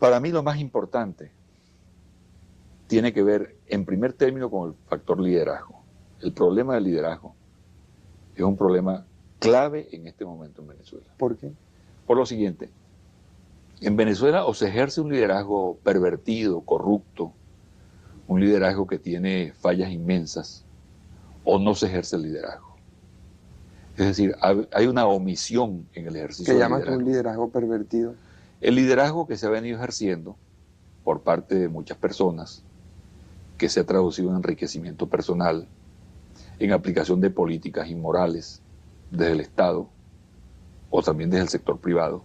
Para mí lo más importante tiene que ver, en primer término, con el factor liderazgo. El problema del liderazgo es un problema clave en este momento en Venezuela. ¿Por qué? Por lo siguiente, en Venezuela o se ejerce un liderazgo pervertido, corrupto, un liderazgo que tiene fallas inmensas, o no se ejerce el liderazgo. Es decir, hay una omisión en el ejercicio ¿Qué del llamas tú un liderazgo. liderazgo pervertido? El liderazgo que se ha venido ejerciendo por parte de muchas personas, que se ha traducido en enriquecimiento personal, en aplicación de políticas inmorales desde el Estado o también desde el sector privado,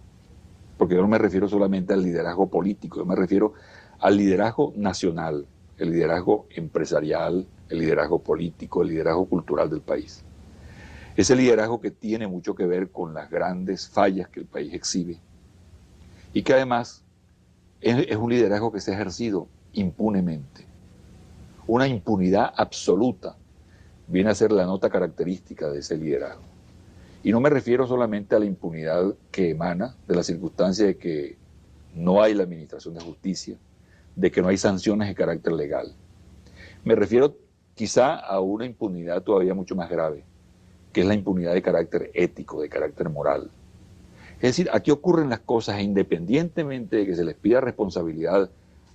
porque yo no me refiero solamente al liderazgo político, yo me refiero al liderazgo nacional, el liderazgo empresarial, el liderazgo político, el liderazgo cultural del país. Ese liderazgo que tiene mucho que ver con las grandes fallas que el país exhibe y que además es un liderazgo que se ha ejercido impunemente. Una impunidad absoluta viene a ser la nota característica de ese liderazgo. Y no me refiero solamente a la impunidad que emana de la circunstancia de que no hay la administración de justicia, de que no hay sanciones de carácter legal. Me refiero quizá a una impunidad todavía mucho más grave, que es la impunidad de carácter ético, de carácter moral. Es decir, aquí ocurren las cosas e independientemente de que se les pida responsabilidad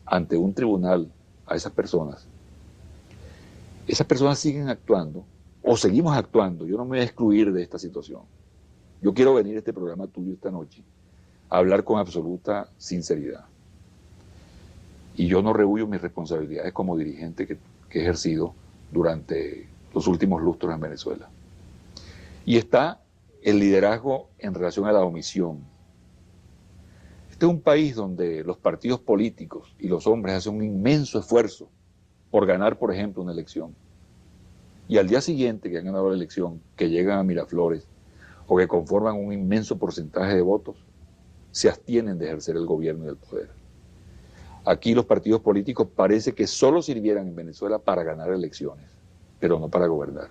ante un tribunal a esas personas siguen actuando o seguimos actuando. Yo no me voy a excluir de esta situación. Yo quiero venir a este programa tuyo esta noche a hablar con absoluta sinceridad. Y yo no rehuyo mis responsabilidades como dirigente que he ejercido durante los últimos lustros en Venezuela. Y está el liderazgo en relación a la omisión. Este es un país donde los partidos políticos y los hombres hacen un inmenso esfuerzo por ganar, por ejemplo, una elección. Y al día siguiente que han ganado la elección, que llegan a Miraflores o que conforman un inmenso porcentaje de votos, se abstienen de ejercer el gobierno y el poder. Aquí los partidos políticos parece que solo sirvieran en Venezuela para ganar elecciones, pero no para gobernar.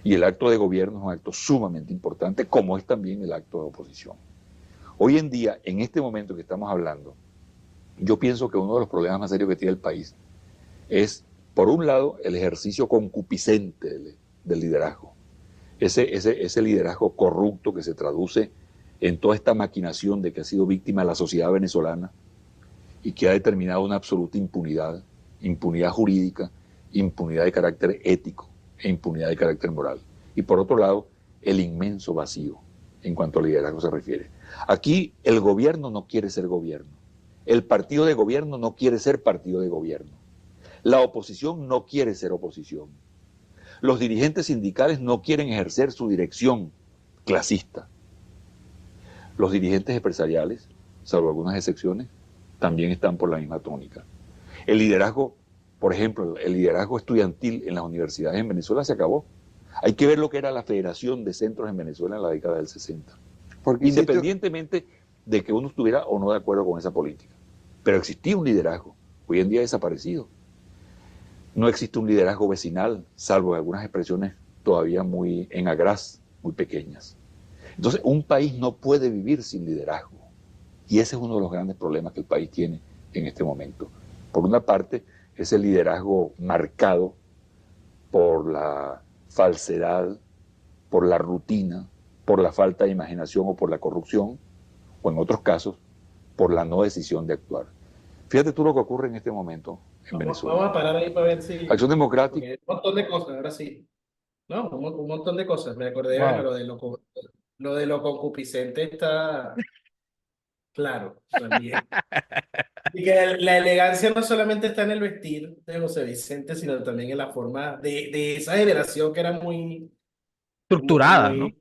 Y el acto de gobierno es un acto sumamente importante, como es también el acto de oposición. Hoy en día, en este momento que estamos hablando, yo pienso que uno de los problemas más serios que tiene el país es, por un lado, el ejercicio concupiscente del liderazgo. Ese liderazgo corrupto que se traduce en toda esta maquinación de que ha sido víctima la sociedad venezolana y que ha determinado una absoluta impunidad, impunidad jurídica, impunidad de carácter ético e impunidad de carácter moral. Y por otro lado, el inmenso vacío en cuanto al liderazgo se refiere. Aquí el gobierno no quiere ser gobierno. El partido de gobierno no quiere ser partido de gobierno. La oposición no quiere ser oposición. Los dirigentes sindicales no quieren ejercer su dirección clasista. Los dirigentes empresariales, salvo algunas excepciones, también están por la misma tónica. El liderazgo, por ejemplo, el liderazgo estudiantil en las universidades en Venezuela se acabó. Hay que ver lo que era la Federación de Centros en Venezuela en la década del 60. Porque Independientemente de que uno estuviera o no de acuerdo con esa política. Pero existía un liderazgo, hoy en día desaparecido. No existe un liderazgo vecinal, salvo algunas expresiones todavía muy en agraz, muy pequeñas. Entonces, un país no puede vivir sin liderazgo. Y ese es uno de los grandes problemas que el país tiene en este momento. Por una parte, ese liderazgo marcado por la falsedad, por la rutina, por la falta de imaginación o por la corrupción, o en otros casos, por la no decisión de actuar. Fíjate tú lo que ocurre en este momento en Vamos Venezuela. a parar ahí para ver si... Acción Democrática. Porque hay un montón de cosas, ahora sí. No, un montón de cosas. Me acordé, bueno, wow. lo de lo concupiscente está claro también. Y que la elegancia no solamente está en el vestir de José Vicente, sino también en la forma de esa generación que era muy, Estructurada, ¿no? muy,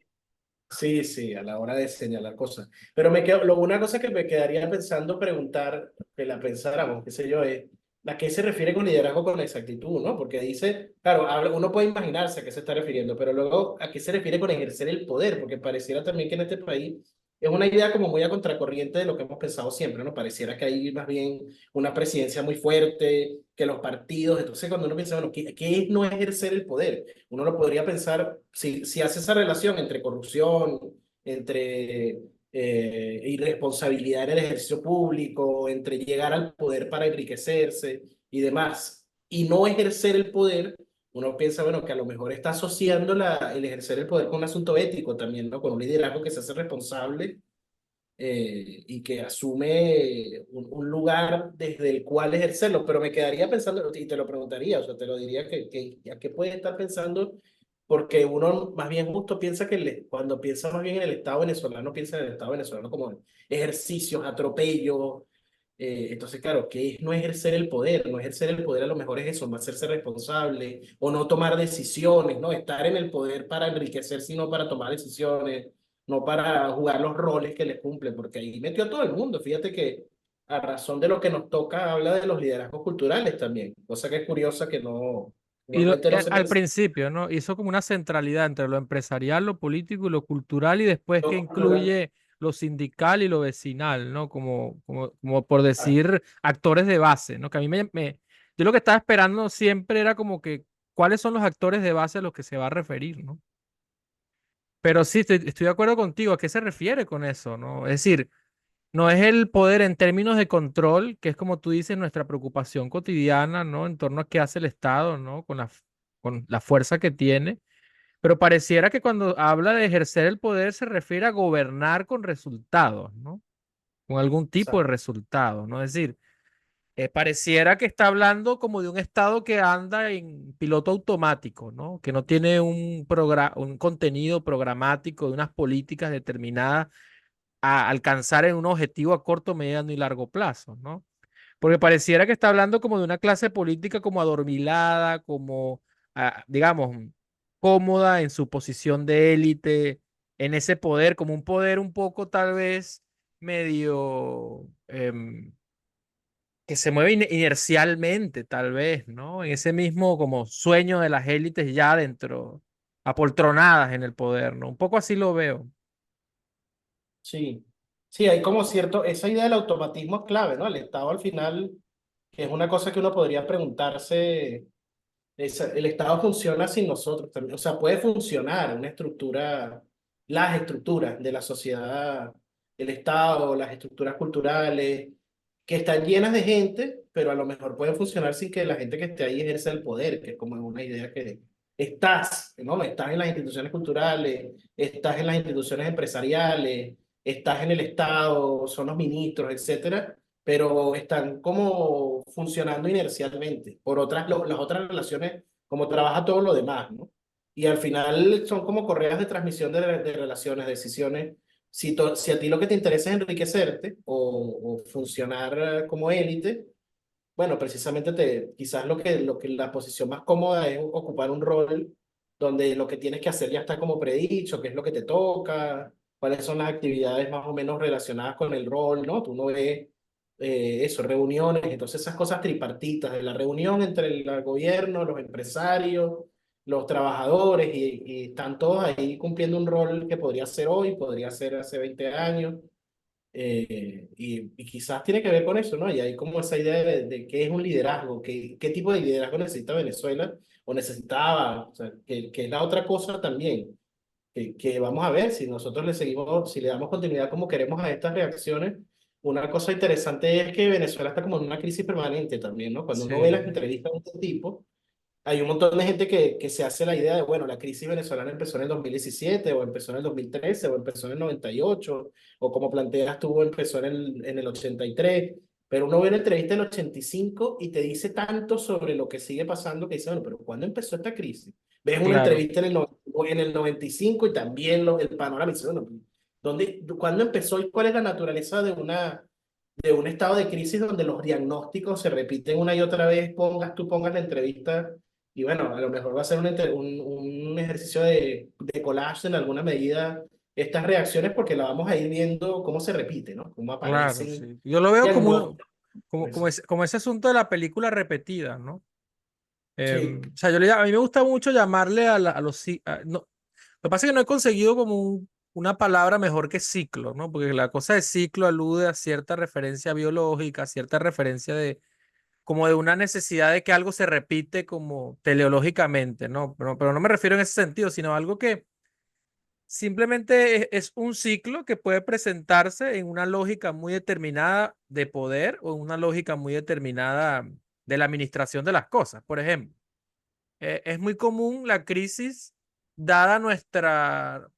sí, sí, a la hora de señalar cosas. Pero una cosa que me quedaría pensando preguntar, que la pensáramos, qué sé yo, es a qué se refiere con liderazgo con exactitud, ¿no? Porque dice, claro, uno puede imaginarse a qué se está refiriendo, pero luego a qué se refiere con ejercer el poder, porque pareciera también que en este país es una idea como muy a contracorriente de lo que hemos pensado siempre, ¿no? Pareciera que hay más bien una presidencia muy fuerte, que los partidos, entonces cuando uno piensa, bueno, ¿qué es no ejercer el poder? Uno lo podría pensar, si hace esa relación entre corrupción, entre irresponsabilidad en el ejercicio público, entre llegar al poder para enriquecerse y demás, y no ejercer el poder, uno piensa, bueno, que a lo mejor está asociando el ejercer el poder con un asunto ético también, ¿no? Con un liderazgo que se hace responsable y que asume un lugar desde el cual ejercerlo, pero me quedaría pensando, y te lo preguntaría, o sea, te lo diría a qué puede estar pensando, porque uno más bien justo piensa que cuando piensa más bien en el Estado venezolano, piensa en el Estado venezolano como ejercicios, atropellos, entonces, claro, ¿qué es no ejercer el poder? No ejercer el poder a lo mejor es eso, no hacerse responsable o no tomar decisiones, ¿no? Estar en el poder para enriquecer, sino para tomar decisiones, no para jugar los roles que les cumple, porque ahí metió a todo el mundo. Fíjate que a razón de lo que nos toca, habla de los liderazgos culturales también, cosa que es curiosa que no, Y normalmente no se al percibe. principio, ¿no? Hizo como una centralidad entre lo empresarial, lo político y lo cultural, y después que incluye lo sindical y lo vecinal, ¿no? Como por decir actores de base, ¿no? Que a mí yo lo que estaba esperando siempre era como que cuáles son los actores de base a los que se va a referir, ¿no? Pero sí, estoy de acuerdo contigo. ¿A qué se refiere con eso, no? Es decir, no es el poder en términos de control, que es como tú dices, nuestra preocupación cotidiana, ¿no? En torno a qué hace el Estado, ¿no? Con la fuerza que tiene. Pero pareciera que cuando habla de ejercer el poder se refiere a gobernar con resultados, ¿no? Con algún tipo de resultados, ¿no? Es decir, pareciera que está hablando como de un Estado que anda en piloto automático, ¿no? Que no tiene un contenido programático de unas políticas determinadas a alcanzar en un objetivo a corto, mediano y largo plazo, ¿no? Porque pareciera que está hablando como de una clase política como adormilada, como, digamos, cómoda en su posición de élite, en ese poder, como un poder un poco tal vez medio que se mueve inercialmente, tal vez, ¿no? En ese mismo como sueño de las élites ya dentro, apoltronadas en el poder, ¿no? Un poco así lo veo. Sí, sí, hay como cierto, esa idea del automatismo es clave, ¿no? El Estado al final, que es una cosa que uno podría preguntarse, el Estado funciona sin nosotros también, o sea, puede funcionar una estructura, las estructuras de la sociedad, el Estado, las estructuras culturales, que están llenas de gente, pero a lo mejor pueden funcionar sin que la gente que esté ahí ejerza el poder, que es como una idea que estás, ¿no? Estás en las instituciones culturales, estás en las instituciones empresariales, estás en el Estado, son los ministros, etcétera, pero están como funcionando inercialmente por las otras relaciones, como trabaja todo lo demás, ¿no? Y al final son como correas de transmisión de relaciones, decisiones. Si a ti lo que te interesa es enriquecerte o funcionar como élite, bueno, precisamente quizás la posición más cómoda es ocupar un rol donde lo que tienes que hacer ya está como predicho, qué es lo que te toca, cuáles son las actividades más o menos relacionadas con el rol, ¿no? Tú no ves eso, reuniones, entonces esas cosas tripartitas de la reunión entre el gobierno, los empresarios, los trabajadores, y están todos ahí cumpliendo un rol que podría ser hoy, podría ser hace 20 años. Y quizás tiene que ver con eso, ¿no? Y hay como esa idea de qué es un liderazgo, qué tipo de liderazgo necesita Venezuela o necesitaba, o sea, que es la otra cosa también, que vamos a ver si nosotros le seguimos, si le damos continuidad como queremos a estas reacciones. Una cosa interesante es que Venezuela está como en una crisis permanente también, ¿no? Cuando uno ve las Sí, entrevistas de este tipo, hay un montón de gente que se hace la idea de, bueno, la crisis venezolana empezó en el 2017 o empezó en el 2013 o empezó en el 98 o como planteas tú, empezó en el 83, pero uno ve una entrevista del 85 y te dice tanto sobre lo que sigue pasando que dice, bueno, pero ¿cuándo empezó esta crisis? Ves una claro. entrevista en el 95 y también el panorama dice, bueno, ¿cuándo empezó y cuál es la naturaleza de un estado de crisis donde los diagnósticos se repiten una y otra vez, pongas la entrevista y bueno, a lo mejor va a ser un ejercicio de collage en alguna medida estas reacciones porque la vamos a ir viendo cómo se repite, ¿no? Cómo Claro, aparecen sí. Yo lo veo como, diagnósticos. como ese asunto de la película repetida, ¿no? Sí, O sea, a mí me gusta mucho llamarle a los... no, lo que pasa es que no he conseguido como una palabra mejor que ciclo, ¿no? Porque la cosa de ciclo alude a cierta referencia biológica, a cierta referencia como de una necesidad de que algo se repite como teleológicamente, ¿no? Pero no me refiero en ese sentido, sino algo que simplemente es un ciclo que puede presentarse en una lógica muy determinada de poder o en una lógica muy determinada de la administración de las cosas. Por ejemplo, es muy común la crisis dada nuestra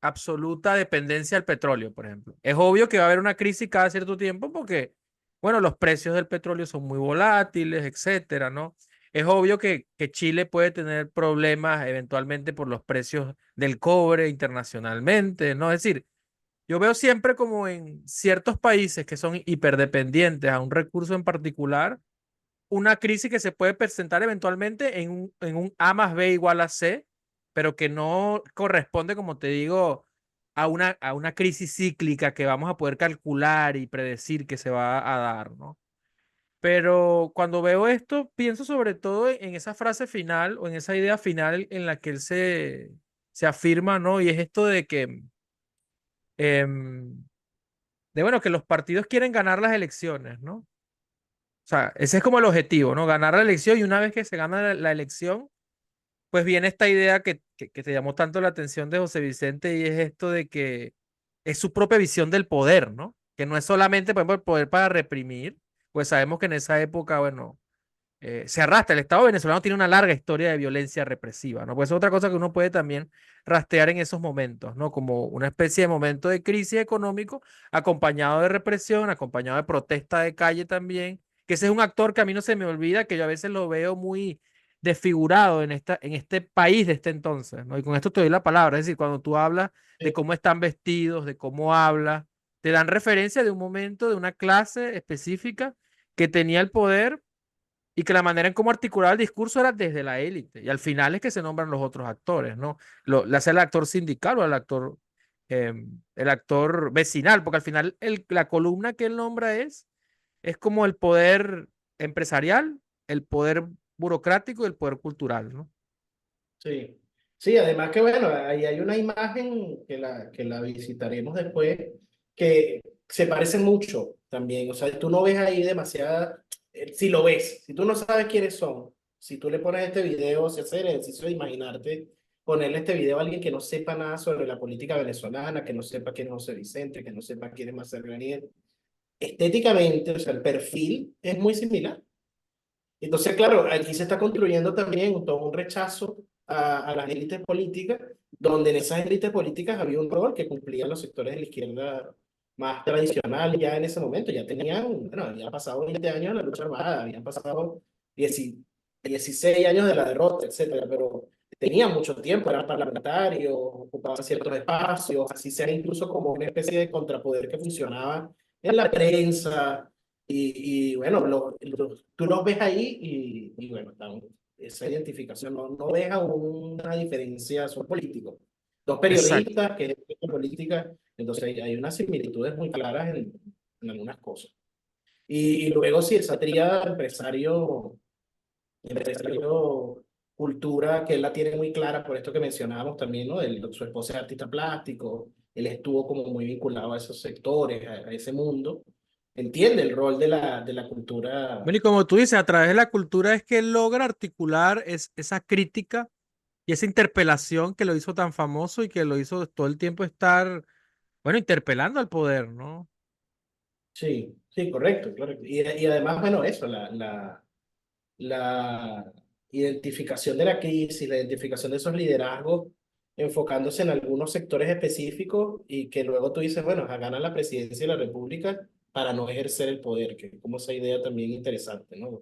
absoluta dependencia al petróleo, por ejemplo. Es obvio que va a haber una crisis cada cierto tiempo porque, bueno, los precios del petróleo son muy volátiles, etcétera, ¿no? Es obvio que Chile puede tener problemas eventualmente por los precios del cobre internacionalmente, ¿no? Es decir, yo veo siempre como en ciertos países que son hiperdependientes a un recurso en particular, una crisis que se puede presentar eventualmente en un A más B igual a C, pero que no corresponde, como te digo, a una crisis cíclica que vamos a poder calcular y predecir que se va a dar, ¿no? Pero cuando veo esto, pienso sobre todo en esa frase final o en esa idea final en la que él se afirma, ¿no? Y es esto de que, em, de bueno, que los partidos quieren ganar las elecciones, ¿no? O sea, ese es como el objetivo, ¿no? Ganar la elección y una vez que se gana la elección, pues viene esta idea que te llamó tanto la atención de José Vicente y es esto de que es su propia visión del poder, ¿no? Que no es solamente, por ejemplo, el poder para reprimir, pues sabemos que en esa época, bueno, se arrastra. El Estado venezolano tiene una larga historia de violencia represiva, ¿no? Pues es otra cosa que uno puede también rastrear en esos momentos, ¿no? Como una especie de momento de crisis económico acompañado de represión, acompañado de protesta de calle también, que ese es un actor que a mí no se me olvida, que yo a veces lo veo muy desfigurado en este país de este entonces, ¿no? Y con esto te doy la palabra, es decir, cuando tú hablas de cómo están vestidos, de cómo hablas, te dan referencia de un momento, de una clase específica que tenía el poder y que la manera en cómo articulaba el discurso era desde la élite. Y al final es que se nombran los otros actores, ¿no? Le hace el actor sindical o eh, el actor vecinal, porque al final la columna que él nombra es como el poder empresarial, el poder burocrático y el poder cultural, ¿no? Sí, sí, además que bueno, ahí hay una imagen que la visitaremos después, que se parece mucho también, o sea, tú no ves ahí demasiada, si lo ves, si tú no sabes quiénes son, si tú le pones este video, si haces el ejercicio de imaginarte, ponerle este video a alguien que no sepa nada sobre la política venezolana, que no sepa quién es José Vicente, que no sepa quién es Marcelo Granier, estéticamente, o sea, el perfil es muy similar. Entonces, claro, aquí se está construyendo también todo un rechazo a las élites políticas, donde en esas élites políticas había un rol que cumplían los sectores de la izquierda más tradicional ya en ese momento. Ya tenían, bueno, había pasado 20 años de la lucha armada, habían pasado 16 años de la derrota, etcétera, pero tenían mucho tiempo, eran parlamentarios, ocupaban ciertos espacios, así sea incluso como una especie de contrapoder que funcionaba en la prensa y bueno, tú los ves ahí y bueno, esa identificación, no ves una diferencia, son políticos. Dos Exacto. periodistas que ejercen política, entonces hay unas similitudes muy claras en algunas cosas. Y luego sí, esa tríada empresario, cultura, que él la tiene muy clara por esto que mencionábamos también, ¿no? Su esposa es artista plástico, él estuvo como muy vinculado a esos sectores, a ese mundo, entiende el rol de la cultura. Bueno, y como tú dices, a través de la cultura es que él logra articular esa crítica y esa interpelación que lo hizo tan famoso y que lo hizo todo el tiempo estar, bueno, interpelando al poder, ¿no? Sí, sí, correcto, correcto. Y además, bueno, eso, la identificación de la crisis, la identificación de esos liderazgos, enfocándose en algunos sectores específicos y que luego tú dices, bueno, ganan la presidencia de la República para no ejercer el poder, que es como esa idea también interesante, ¿no?